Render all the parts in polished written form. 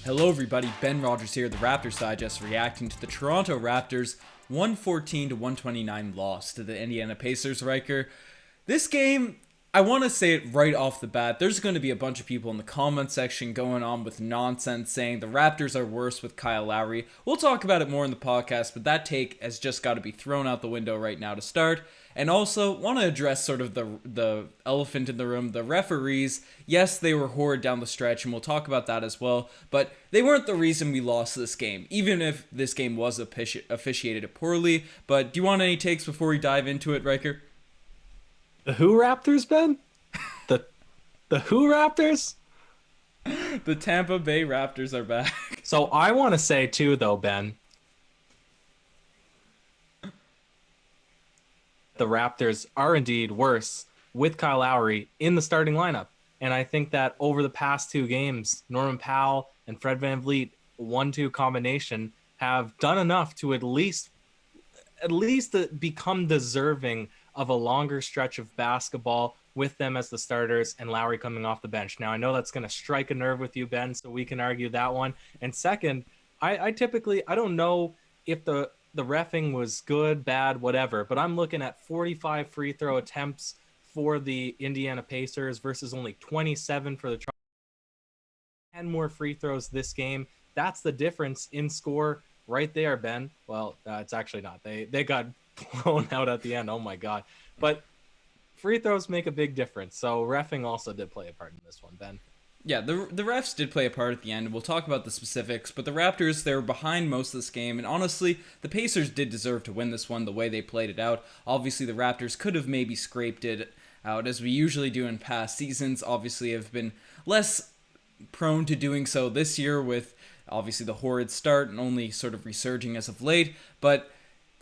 Hello everybody, Ben Rogers here, the Raptors Digest, reacting to the Toronto Raptors 114-129 loss to the Indiana Pacers, Ryker. This game, I want to say it right off the bat, there's going to be a bunch of people in the comment section going on with nonsense saying the Raptors are worse with Kyle Lowry. We'll talk about it more in the podcast, but that take has just got to be thrown out the window right now to start. And also, want to address sort of the elephant in the room, the referees. Yes, they were horrid down the stretch, and we'll talk about that as well, but they weren't the reason we lost this game, even if this game was officiated poorly. But do you want any takes before we dive into it, Riker? The who Raptors, Ben? The who Raptors? The Tampa Bay Raptors are back. So I want to say too, though, Ben, the Raptors are indeed worse with Kyle Lowry in the starting lineup. And I think that over the past two games, Norman Powell and Fred VanVleet 1-2 combination have done enough to at least become deserving of a longer stretch of basketball with them as the starters and Lowry coming off the bench. Now, I know that's going to strike a nerve with you, Ben, so we can argue that one. And second, I don't know if the reffing was good, bad, whatever, but I'm looking at 45 free throw attempts for the Indiana Pacers versus only 27 for the 10 more free throws this game. That's the difference in score right there, Ben. Well, it's actually not. They got blown out at the end. Oh my God. But free throws make a big difference. So reffing also did play a part in this one, Ben. Yeah, the refs did play a part at the end. We'll talk about the specifics, but the Raptors, they were behind most of this game, and honestly, the Pacers did deserve to win this one the way they played it out. Obviously, the Raptors could have maybe scraped it out, as we usually do in past seasons. Obviously, have been less prone to doing so this year with, obviously, the horrid start and only sort of resurging as of late, but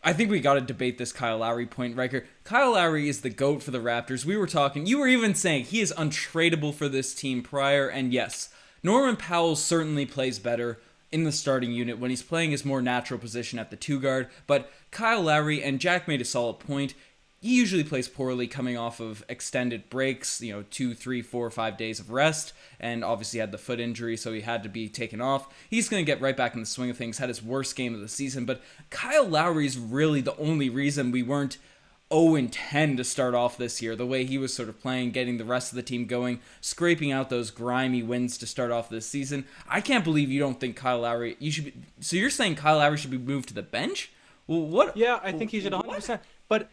I think we got to debate this Kyle Lowry point, Riker. Kyle Lowry is the GOAT for the Raptors. We were talking, you were even saying he is untradeable for this team prior, and yes, Norman Powell certainly plays better in the starting unit when he's playing his more natural position at the two guard, but Kyle Lowry, and Jack made a solid point, he usually plays poorly coming off of extended breaks, 2, 3, 4, 5 days of rest, and obviously had the foot injury, so he had to be taken off. He's going to get right back in the swing of things, had his worst game of the season, but Kyle Lowry is really the only reason we weren't 0-10 to start off this year, the way he was sort of playing, getting the rest of the team going, scraping out those grimy wins to start off this season. I can't believe you don't think Kyle Lowry, so you're saying Kyle Lowry should be moved to the bench? Well, what? Yeah, I think he should 100%, but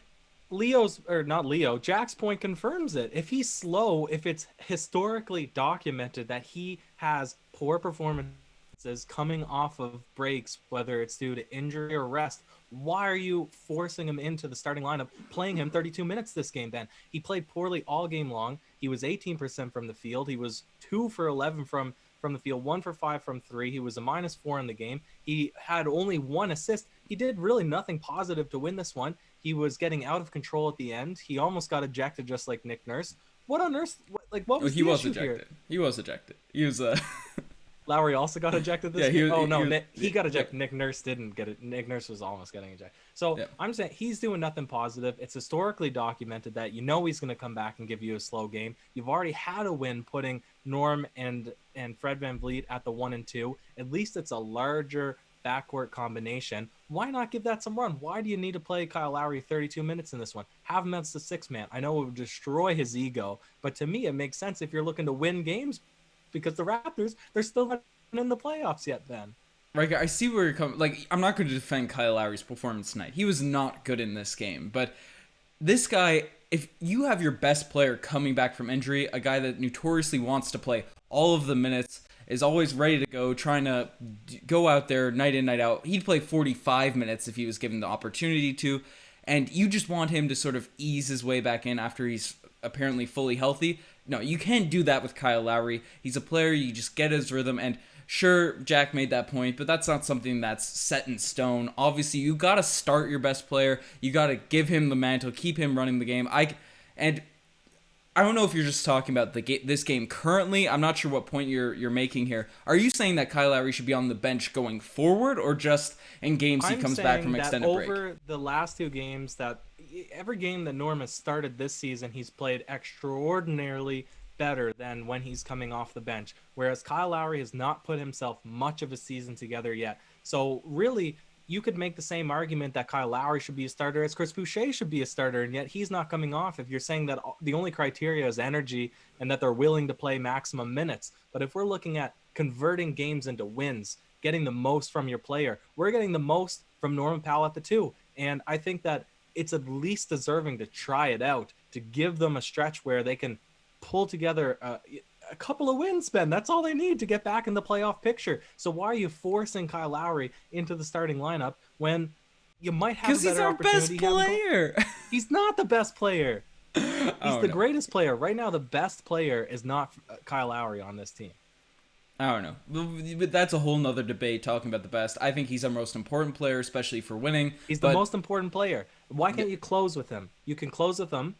Jack's point confirms it. If he's slow, if it's historically documented that he has poor performances coming off of breaks, whether it's due to injury or rest, why are you forcing him into the starting lineup, playing him 32 minutes this game, Ben? He played poorly all game long. He was 18% from the field. He was 2 for 11 from the field, 1 for 5 from 3. He was a -4 in the game. He had only 1 assist. He did really nothing positive to win this one. He was getting out of control at the end. He almost got ejected just like Nick Nurse. What on earth? What was the issue ejected. here? He was ejected. He was Lowry also got ejected this yeah, game? He got ejected. Nick Nurse didn't get it. Nick Nurse was almost getting ejected. So yeah. I'm saying he's doing nothing positive. It's historically documented that he's going to come back and give you a slow game. You've already had a win putting Norm and Fred VanVleet at the 1 and 2. At least it's a larger backcourt combination. Why not give that some run? Why do you need to play Kyle Lowry 32 minutes in this one? Have him as the 6th man. I know it would destroy his ego, but to me it makes sense if you're looking to win games, because the Raptors, they're still not in the playoffs yet, Ben. Right, I see where you're coming. Like, I'm not going to defend Kyle Lowry's performance tonight. He was not good in this game, but this guy, if you have your best player coming back from injury, a guy that notoriously wants to play all of the minutes, is always ready to go, trying to go out there night in, night out. He'd play 45 minutes if he was given the opportunity to, and you just want him to sort of ease his way back in after he's apparently fully healthy. No, you can't do that with Kyle Lowry. He's a player, you just get his rhythm, and sure, Jack made that point, but that's not something that's set in stone. Obviously, you got to start your best player. You got to give him the mantle, keep him running the game. I don't know if you're just talking about this game currently. I'm not sure what point you're making here. Are you saying that Kyle Lowry should be on the bench going forward, or just in games he comes back from extended break? Over the last 2 games, that every game that Norm has started this season, he's played extraordinarily better than when he's coming off the bench. Whereas Kyle Lowry has not put himself much of a season together yet. So really, you could make the same argument that Kyle Lowry should be a starter as Chris Boucher should be a starter, and yet he's not coming off if you're saying that the only criteria is energy and that they're willing to play maximum minutes. But if we're looking at converting games into wins, getting the most from your player, we're getting the most from Norman Powell at the 2. And I think that it's at least deserving to try it out, to give them a stretch where they can pull together a couple of wins, Ben. That's all they need to get back in the playoff picture. So why are you forcing Kyle Lowry into the starting lineup when you might have a better opportunity? Because he's our best player. He's not the best player. He's the greatest player. Right now, the best player is not Kyle Lowry on this team. I don't know. But that's a whole nother debate talking about the best. I think he's our most important player, especially for winning. He's the most important player. Why can't you close with him? You can close with him.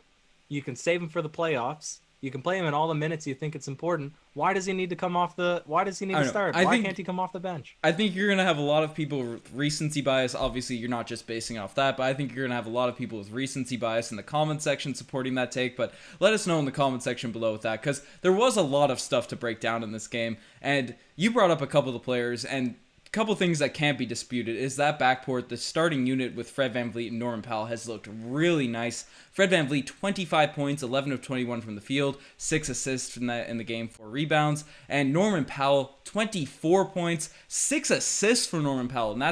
You can save him for the playoffs. You can play him in all the minutes you think it's important. Why does he need to come off the? Why does he need to start? Why can't he come off the bench? I think you're gonna have a lot of people with recency bias. Obviously, you're not just basing off that, but I think you're gonna have a lot of people with recency bias in the comment section supporting that take. But let us know in the comment section below with that, because there was a lot of stuff to break down in this game, and you brought up a couple of the players and. Couple things that can't be disputed is that backcourt, the starting unit with Fred VanVleet and Norman Powell has looked really nice. Fred VanVleet, 25 points, 11 of 21 from the field, 6 assists in the game, 4 rebounds. And Norman Powell, 24 points, 6 assists for Norman Powell. And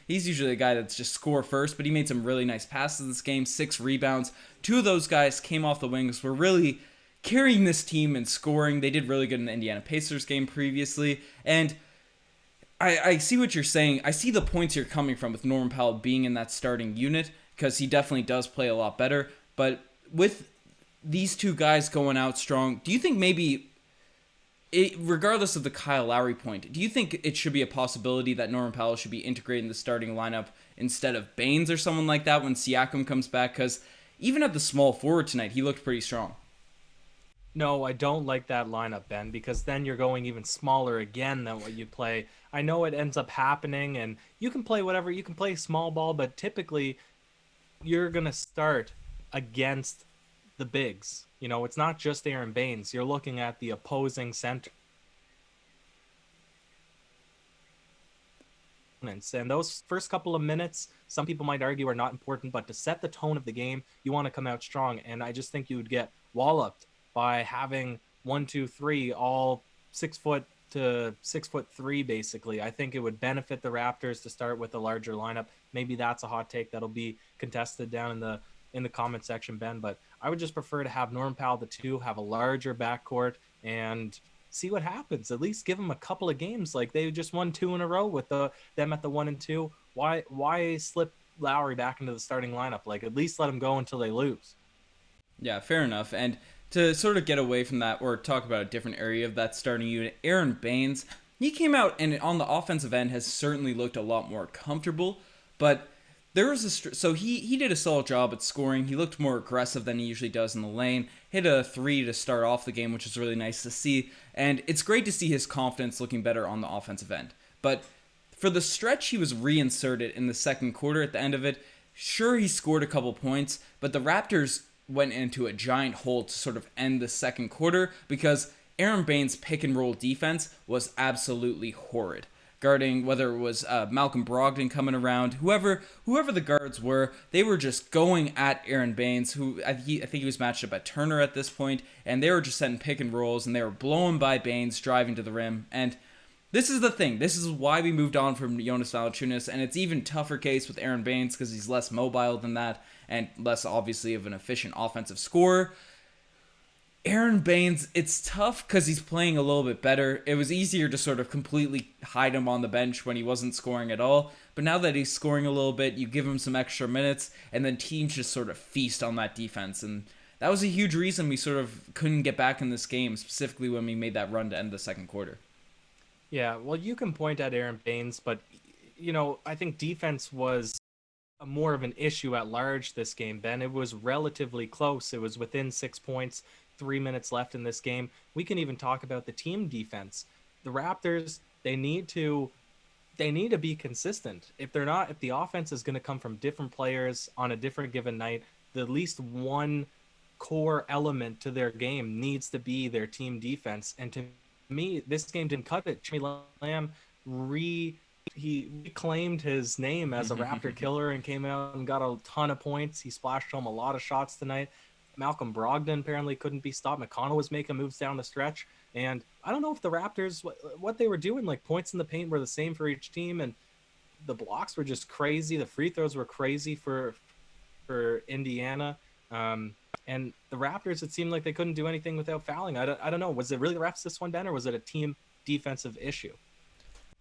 he's usually a guy that's just score first, but he made some really nice passes in this game, 6 rebounds. 2 of those guys came off the wings, were really carrying this team in scoring. They did really good in the Indiana Pacers game previously. And I see what you're saying. I see the points you're coming from with Norman Powell being in that starting unit, because he definitely does play a lot better. But with these 2 guys going out strong, do you think maybe, regardless of the Kyle Lowry point, do you think it should be a possibility that Norman Powell should be integrated in the starting lineup instead of Baines or someone like that when Siakam comes back? Because even at the small forward tonight, he looked pretty strong. No, I don't like that lineup, Ben, because then you're going even smaller again than what you play. I know it ends up happening, and you can play whatever. You can play small ball, but typically you're going to start against the bigs. You know, it's not just Aaron Baines. You're looking at the opposing center. And those first couple of minutes, some people might argue are not important, but to set the tone of the game, you want to come out strong. And I just think you would get walloped by having 1, 2, 3, all 6 foot to 6'3", basically. I think it would benefit the Raptors to start with a larger lineup. Maybe that's a hot take that'll be contested down in the comment section, Ben. But I would just prefer to have Norman Powell the 2, have a larger backcourt, and see what happens. At least give them a couple of games. Like they just won 2 in a row with them at the 1 and 2. Why slip Lowry back into the starting lineup? Like at least let them go until they lose. Yeah, fair enough. And to sort of get away from that or talk about a different area of that starting unit, Aaron Baines, he came out and on the offensive end has certainly looked a lot more comfortable, but there was he did a solid job at scoring. He looked more aggressive than he usually does in the lane, hit a 3 to start off the game, which is really nice to see, and it's great to see his confidence looking better on the offensive end. But for the stretch he was reinserted in the second quarter at the end of it, sure he scored a couple points, but the Raptors went into a giant hole to sort of end the second quarter because Aaron Baines' pick and roll defense was absolutely horrid. Guarding, whether it was Malcolm Brogdon coming around, whoever the guards were, they were just going at Aaron Baines, who I think he was matched up at Turner at this point, and they were just setting pick and rolls, and they were blowing by Baines, driving to the rim, and this is the thing. This is why we moved on from Jonas Valanciunas, and it's even tougher case with Aaron Baines because he's less mobile than that and less, obviously, of an efficient offensive scorer. Aaron Baines, it's tough because he's playing a little bit better. It was easier to sort of completely hide him on the bench when he wasn't scoring at all, but now that he's scoring a little bit, you give him some extra minutes, and then teams just sort of feast on that defense, and that was a huge reason we sort of couldn't get back in this game, specifically when we made that run to end the second quarter. Yeah, well, you can point at Aaron Baines, but, you know, I think defense was more of an issue at large this game, Ben. It was relatively close. It was within 6 points, 3 minutes left in this game. We can even talk about the team defense. The Raptors, they need to be consistent. If the offense is going to come from different players on a different given night, at least one core element to their game needs to be their team defense. And to me, this game didn't cut it. Jimmy Lamb he reclaimed his name as a Raptor killer and came out and got a ton of points. He splashed home a lot of shots tonight. Malcolm Brogdon apparently couldn't be stopped. McConnell was making moves down the stretch. And I don't know if the Raptors, what they were doing, like points in the paint were the same for each team. And the blocks were just crazy. The free throws were crazy for Indiana. And the Raptors, it seemed like they couldn't do anything without fouling. I don't know. Was it really the refs this one, Ben, or was it a team defensive issue?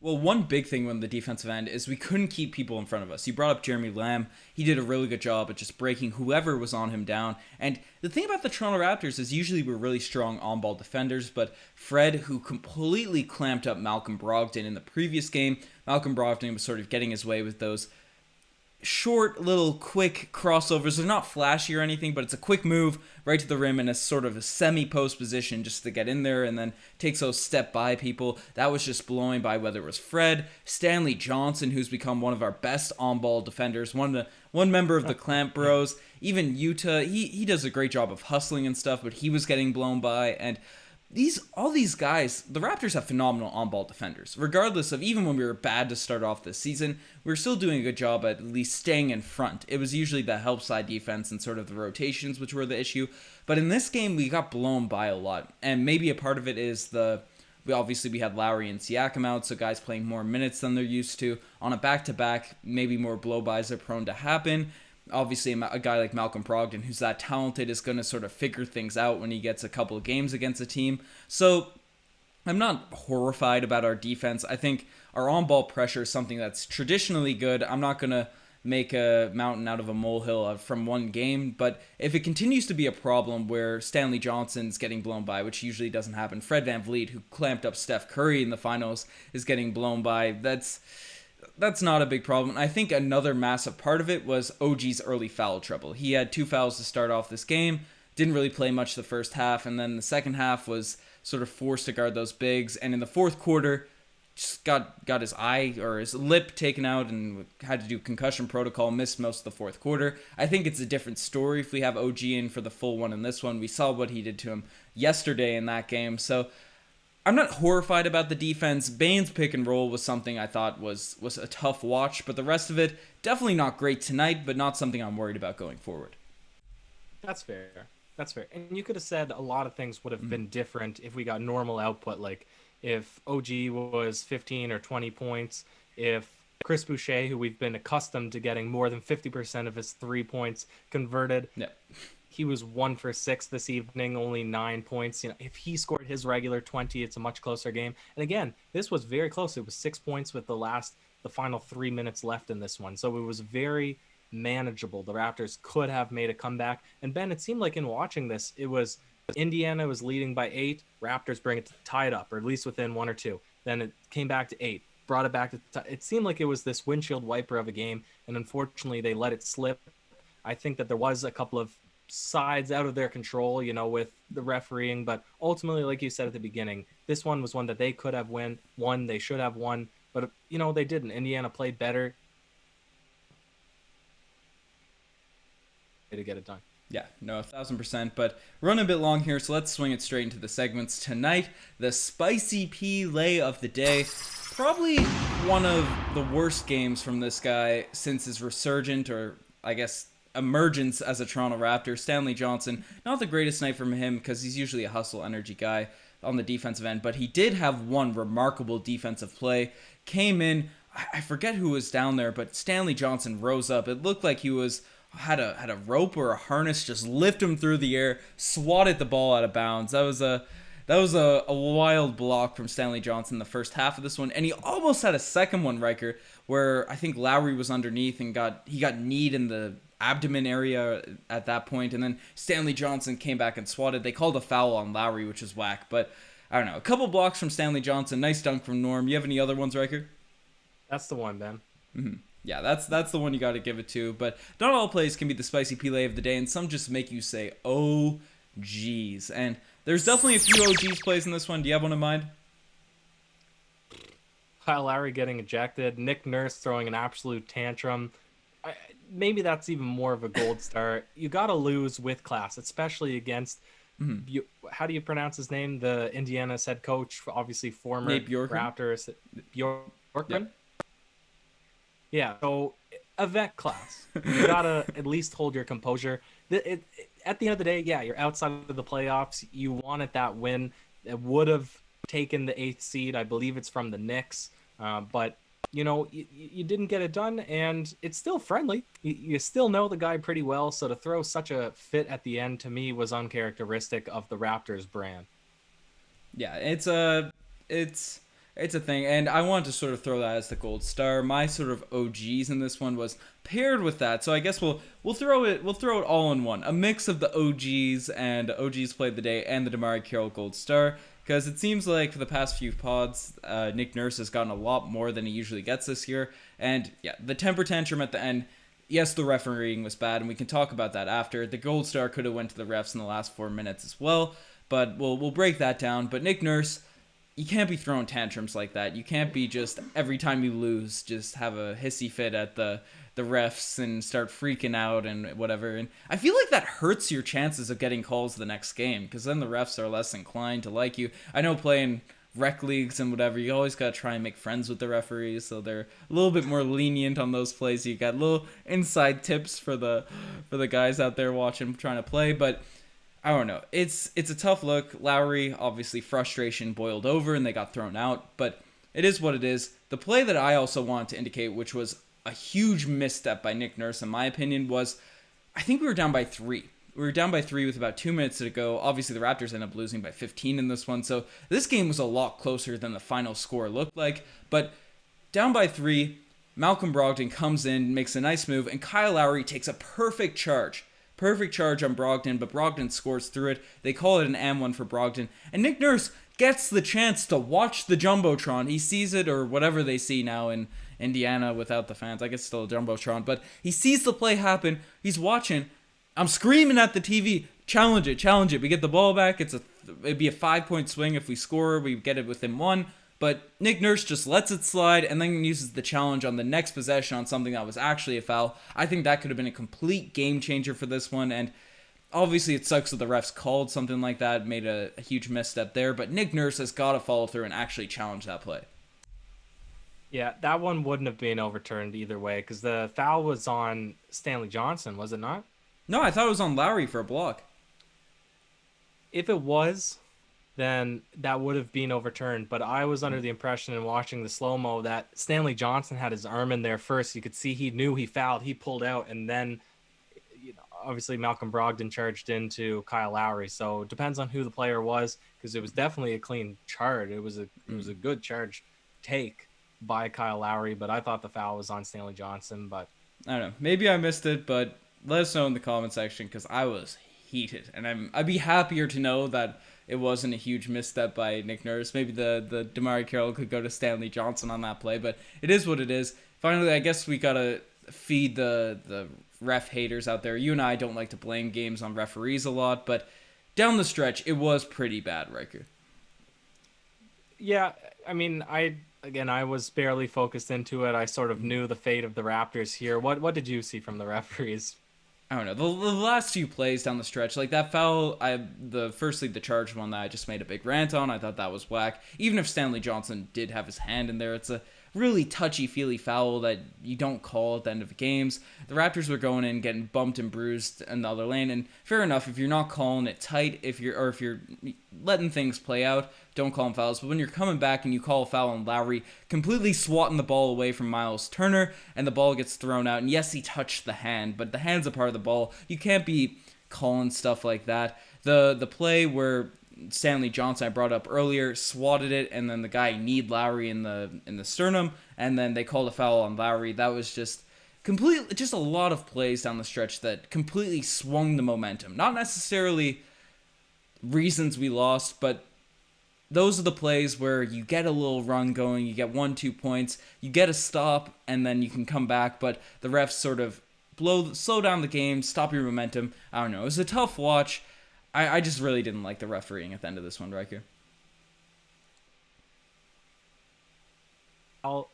Well, one big thing on the defensive end is we couldn't keep people in front of us. You brought up Jeremy Lamb. He did a really good job at just breaking whoever was on him down. And the thing about the Toronto Raptors is usually we're really strong on-ball defenders, but Fred, who completely clamped up Malcolm Brogdon in the previous game, Malcolm Brogdon was sort of getting his way with those short little quick crossovers. They're not flashy or anything, but it's a quick move right to the rim in a sort of a semi-post position just to get in there, and then takes those step by people. That was just blowing by, whether it was Fred, Stanley Johnson, who's become one of our best on-ball defenders, one member of the Clamp Bros, even Utah. He does a great job of hustling and stuff, but he was getting blown by. And all these guys, the Raptors have phenomenal on-ball defenders. Regardless of, even when we were bad to start off this season, we were still doing a good job at least staying in front. It was usually the help side defense and sort of the rotations which were the issue. But in this game, we got blown by a lot. And maybe a part of it is we had Lowry and Siakam out, so guys playing more minutes than they're used to. On a back-to-back, maybe more blow-bys are prone to happen. Obviously, a guy like Malcolm Brogdon, who's that talented, is going to sort of figure things out when he gets a couple of games against a team. So I'm not horrified about our defense. I think our on-ball pressure is something that's traditionally good. I'm not going to make a mountain out of a molehill from one game, but if it continues to be a problem where Stanley Johnson's getting blown by, which usually doesn't happen, Fred VanVleet, who clamped up Steph Curry in the finals, is getting blown by, that's not a big problem. I think another massive part of it was OG's early foul trouble. He had 2 fouls to start off this game, didn't really play much the first half, and then the second half was sort of forced to guard those bigs, and in the fourth quarter, just got his eye or his lip taken out and had to do concussion protocol, missed most of the fourth quarter. I think it's a different story if we have OG in for the full one in this one. We saw what he did to him yesterday in that game, so I'm not horrified about the defense. Bane's pick and roll was something I thought was a tough watch, but the rest of it, definitely not great tonight, but not something I'm worried about going forward. That's fair. And you could have said a lot of things would have been different if we got normal output, like if OG was 15 or 20 points, if Chris Boucher, who we've been accustomed to getting more than 50% of his 3 points converted, he was 1 for 6 this evening, only 9 points. If he scored his regular 20, it's a much closer game. And again, this was very close. It was 6 points with the final 3 minutes left in this one. So it was very manageable. The Raptors could have made a comeback. And Ben, it seemed like in watching this, it was Indiana was leading by 8. Raptors bring it to tie it up, or at least within 1 or 2. Then it came back to 8. Brought it back to it seemed like it was this windshield wiper of a game, and unfortunately they let it slip. I think that there was a couple of sides out of their control, with the refereeing, but ultimately, like you said at the beginning, this one was one that they could have won. They should have won, but they didn't. Indiana played better to get it done. Yeah, no, 1,000%, but we're running a bit long here, so let's swing it straight into the segments. Tonight, the spicy P lay of the day. Probably one of the worst games from this guy since his resurgent, or I guess emergence as a Toronto Raptor. Stanley Johnson, not the greatest night from him because he's usually a hustle energy guy on the defensive end, but he did have one remarkable defensive play. Came in, I forget who was down there, but Stanley Johnson rose up. It looked like he had a rope or a harness just lift him through the air, swatted the ball out of bounds. That was a wild block from Stanley Johnson in the first half of this one, and he almost had a second one, Ryker, where I think Lowry was underneath and he got kneed in the abdomen area at that point, and then Stanley Johnson came back and swatted. They called a foul on Lowry, which was whack, but I don't know. A couple blocks from Stanley Johnson, nice dunk from Norm. You have any other ones, Ryker? That's the one, Ben. Mm-hmm. Yeah, that's the one you got to give it to, but not all plays can be the spicy Pele of the day, and some just make you say, oh, geez. And there's definitely a few OGs plays in this one. Do you have one in mind? Kyle Lowry getting ejected, Nick Nurse throwing an absolute tantrum, maybe that's even more of a gold star. You got to lose with class, especially against how do you pronounce his name? The Indiana's head coach, obviously former Nate Bjorkgren. Raptors. Yep. Bjorkgren? Yeah. So a vet class. You gotta at least hold your composure. At the end of the day, yeah, you're outside of the playoffs. You wanted that win. It would have taken the eighth seed. I believe it's from the Knicks. But you didn't get it done, and it's still friendly. You still know the guy pretty well. So to throw such a fit at the end, to me, was uncharacteristic of the Raptors brand. Yeah, it's a thing, and I want to sort of throw that as the gold star. My sort of OGs in this one was paired with that, so I guess we'll throw it all in one, a mix of the OGs and OGs played the day and the DeMarre Carroll gold star, because it seems like for the past few pods, Nick Nurse has gotten a lot more than he usually gets this year, and yeah, the temper tantrum at the end. Yes, the refereeing was bad, and we can talk about that after. The gold star could have went to the refs in the last 4 minutes as well, but we'll break that down. But Nick Nurse, you can't be throwing tantrums like that. You can't be just every time you lose, just have a hissy fit at the refs and start freaking out and whatever. And I feel like that hurts your chances of getting calls the next game, because then the refs are less inclined to like you. I know playing rec leagues and whatever, you always gotta try and make friends with the referees, so they're a little bit more lenient on those plays. You got little inside tips for the guys out there watching, trying to play, but I don't know. It's a tough look. Lowry, obviously frustration boiled over and they got thrown out, but it is what it is. The play that I also wanted to indicate, which was a huge misstep by Nick Nurse in my opinion, was I think we were down by 3. We were down by 3 with about 2 minutes to go. Obviously, the Raptors ended up losing by 15 in this one, so this game was a lot closer than the final score looked like. But down by 3, Malcolm Brogdon comes in, makes a nice move, and Kyle Lowry takes a perfect charge. Perfect charge on Brogdon, but Brogdon scores through it. They call it an and-1 for Brogdon. And Nick Nurse gets the chance to watch the Jumbotron. He sees it, or whatever they see now in Indiana without the fans. I guess it's still a Jumbotron. But he sees the play happen. He's watching. I'm screaming at the TV, challenge it. We get the ball back. It'd be a 5-point swing if we score. We get it within 1. But Nick Nurse just lets it slide and then uses the challenge on the next possession on something that was actually a foul. I think that could have been a complete game changer for this one. And obviously it sucks that the refs called something like that, made a huge misstep there. But Nick Nurse has got to follow through and actually challenge that play. Yeah, that one wouldn't have been overturned either way because the foul was on Stanley Johnson, was it not? No, I thought it was on Lowry for a block. If it was, then that would have been overturned. But I was under the impression in watching the slow-mo that Stanley Johnson had his arm in there first. You could see he knew he fouled. He pulled out, and then obviously Malcolm Brogdon charged into Kyle Lowry. So it depends on who the player was because it was definitely a clean charge. It was a good charge take by Kyle Lowry, but I thought the foul was on Stanley Johnson. But I don't know. Maybe I missed it, but let us know in the comment section because I was heated, and I'd be happier to know that it wasn't a huge misstep by Nick Nurse. Maybe the DeMarre Carroll could go to Stanley Johnson on that play, but it is what it is. Finally, I guess we gotta feed the ref haters out there. You and I don't like to blame games on referees a lot, but down the stretch, it was pretty bad, Riker. Yeah, I mean, I was barely focused into it. I sort of knew the fate of the Raptors here. What did you see from the referees? I don't know. The last few plays down the stretch, like that foul, the charge one that I just made a big rant on, I thought that was whack. Even if Stanley Johnson did have his hand in there, it's a really touchy-feely foul that you don't call at the end of the games. The Raptors were going in, getting bumped and bruised in the other lane, and fair enough, if you're not calling it tight, if you're letting things play out, don't call them fouls. But when you're coming back and you call a foul on Lowry, completely swatting the ball away from Miles Turner, and the ball gets thrown out, and yes, he touched the hand, but the hand's a part of the ball. You can't be calling stuff like that. The play where Stanley Johnson I brought up earlier swatted it, and then the guy kneed Lowry in the sternum, and then they called a foul on Lowry. That was just a lot of plays down the stretch that completely swung the momentum. Not necessarily reasons we lost, but those are the plays where you get a little run going, you get 1-2 points, you get a stop, and then you can come back, but the refs sort of slow down the game, stop your momentum. I don't know. It was a tough watch. I just really didn't like the refereeing at the end of this one, Riker.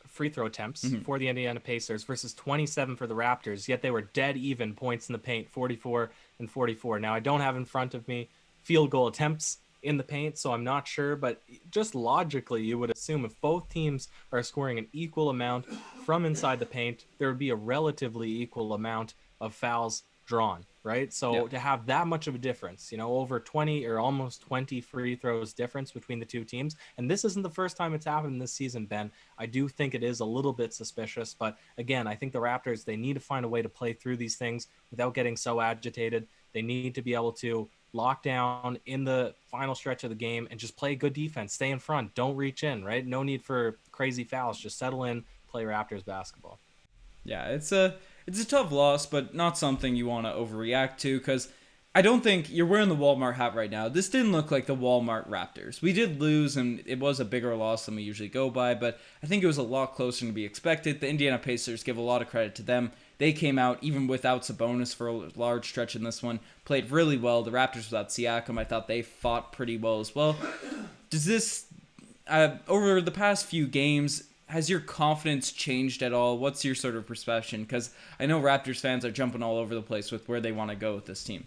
free throw attempts Mm-hmm. for the Indiana Pacers versus 27 for the Raptors, yet they were dead even points in the paint, 44 and 44. Now, I don't have in front of me field goal attempts in the paint, so I'm not sure, but just logically, you would assume if both teams are scoring an equal amount from inside the paint, there would be a relatively equal amount of fouls drawn, right? Yeah. So to have that much of a difference, over 20 or almost 20 free throws difference between the two teams, and this isn't the first time it's happened this season, Ben. I do think it is a little bit suspicious, but again, I think the Raptors, they need to find a way to play through these things without getting so agitated. They need to be able to lock down in the final stretch of the game and just play good defense, stay in front, don't reach in, right? No need for crazy fouls, just settle in, play Raptors basketball. Yeah, it's a tough loss, but not something you want to overreact to because I don't think you're wearing the Walmart hat right now. This didn't look like the Walmart Raptors. We did lose, and it was a bigger loss than we usually go by, but I think it was a lot closer than to be expected. The Indiana Pacers give a lot of credit to them. They came out even without Sabonis for a large stretch in this one, played really well. The Raptors without Siakam, I thought they fought pretty well as well. Does this over the past few games? Has your confidence changed at all? What's your sort of perception? Because I know Raptors fans are jumping all over the place with where they want to go with this team.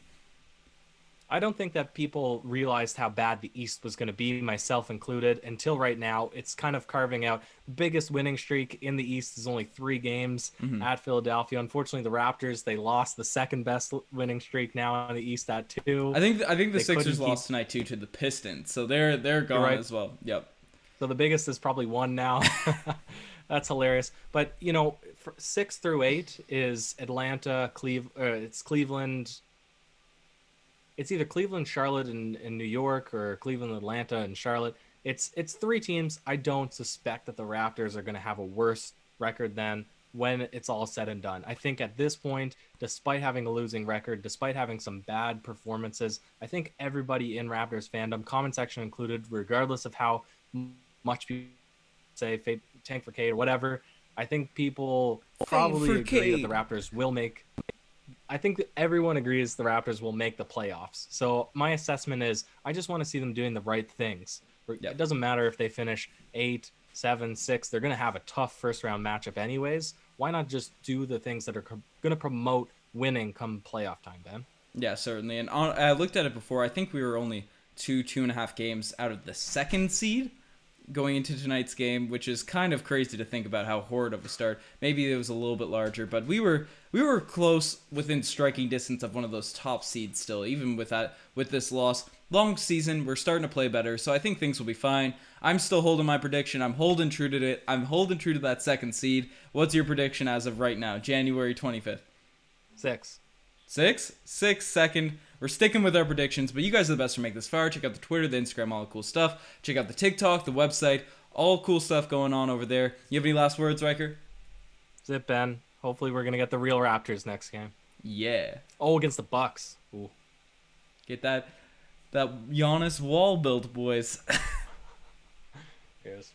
I don't think that people realized how bad the East was going to be, myself included, until right now. It's kind of carving out. The biggest winning streak in the East is only 3 games at Philadelphia. Unfortunately, the Raptors, they lost the second best winning streak now in the East at 2. I think the They Sixers couldn't lost tonight too to the Pistons, so they're gone right. as well. Yep. So the biggest is probably 1 now. That's hilarious. But, 6 through 8 is Atlanta, it's Cleveland. It's either Cleveland, Charlotte, and New York, or Cleveland, Atlanta, and Charlotte. It's 3 teams. I don't suspect that the Raptors are going to have a worse record than when it's all said and done. I think at this point, despite having a losing record, despite having some bad performances, I think everybody in Raptors fandom, comment section included, regardless of how much people say tank for Kate or whatever, I think people probably agree that the Raptors will make. I think that everyone agrees the Raptors will make the playoffs. So my assessment is I just want to see them doing the right things. It doesn't matter if they finish 8, 7, 6. They're going to have a tough first-round matchup anyways. Why not just do the things that are going to promote winning come playoff time, Ben? Yeah, certainly. And I looked at it before. I think we were only 2.5 games out of the 2nd seed going into tonight's game, which is kind of crazy to think about how horrid of a start. Maybe it was a little bit larger, but we were close within striking distance of one of those top seeds still, even with this loss. Long season, we're starting to play better, so I think things will be fine. I'm still holding my prediction. I'm holding true to it. I'm holding true to that 2nd seed. What's your prediction as of right now, January 25th? 6. 6? 2nd. We're sticking with our predictions, but you guys are the best to make this far. Check out the Twitter, the Instagram, all the cool stuff. Check out the TikTok, the website, all cool stuff going on over there. You have any last words, Riker? That's it, Ben. Hopefully we're going to get the real Raptors next game. Yeah. Oh, against the Bucks. Ooh. Get that Giannis wall built, boys. Cheers.